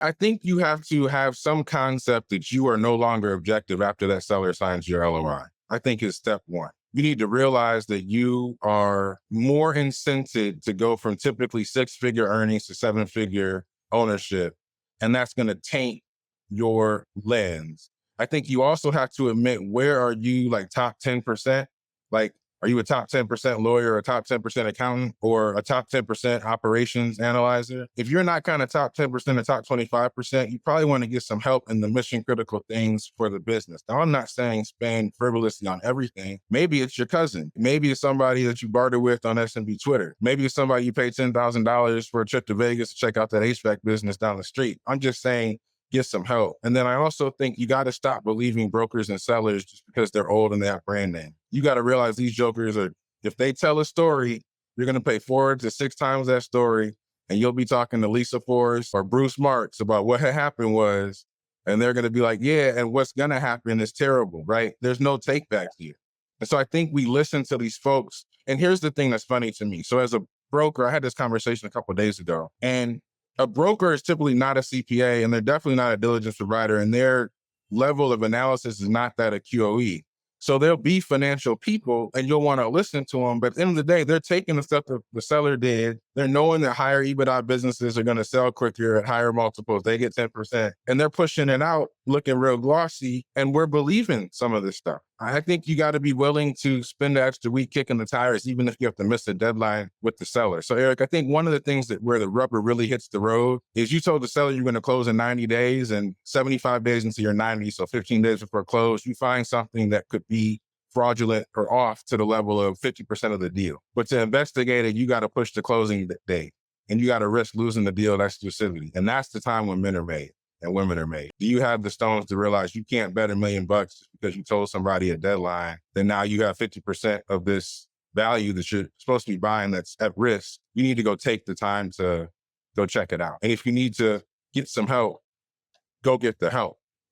I think you have to have some concept that you are no longer objective after that seller signs your LOI. I think is step one. You need to realize that you are more incented to go from typically 6-figure earnings to 7-figure ownership. And that's going to taint your lens. I think you also have to admit, where are you like top 10%? Like, are you a top 10% lawyer, a top 10% accountant, or a top 10% operations analyzer? If you're not kind of top 10% or top 25%, you probably want to get some help in the mission critical things for the business. Now, I'm not saying spend frivolously on everything. Maybe it's your cousin. Maybe it's somebody that you barter with on SMB Twitter. Maybe it's somebody you pay $10,000 for a trip to Vegas to check out that HVAC business down the street. I'm just saying, get some help. And then I also think you got to stop believing brokers and sellers just because they're old and they have brand name. You got to realize these jokers are, if they tell a story, you're going to pay 4 to 6 times that story. And you'll be talking to Lisa Forrest or Bruce Marks about what had happened was, and they're going to be like, yeah, and what's going to happen is terrible, right? There's no take backs here. And so I think we listen to these folks. And here's the thing that's funny to me. So as a broker, I had this conversation a couple of days ago, and a broker is typically not a CPA, and they're definitely not a diligence provider, and their level of analysis is not that of QOE. So they'll be financial people and you'll want to listen to them. But at the end of the day, they're taking the stuff that the seller did. They're knowing that higher EBITDA businesses are going to sell quicker at higher multiples. They get 10% and they're pushing it out looking real glossy. And we're believing some of this stuff. I think you got to be willing to spend the extra week kicking the tires, even if you have to miss a deadline with the seller. So Eric, I think one of the things that where the rubber really hits the road is you told the seller you're going to close in 90 days, and 75 days into your 90, so 15 days before close, you find something that could be fraudulent or off to the level of 50% of the deal. But to investigate it, you got to push the closing date, and you got to risk losing the deal exclusivity. And that's the time when men are made and women are made. Do you have the stones to realize you can't bet $1 million just because you told somebody a deadline? Then now you have 50% of this value that you're supposed to be buying that's at risk. You need to go take the time to go check it out. And if you need to get some help, go get the help.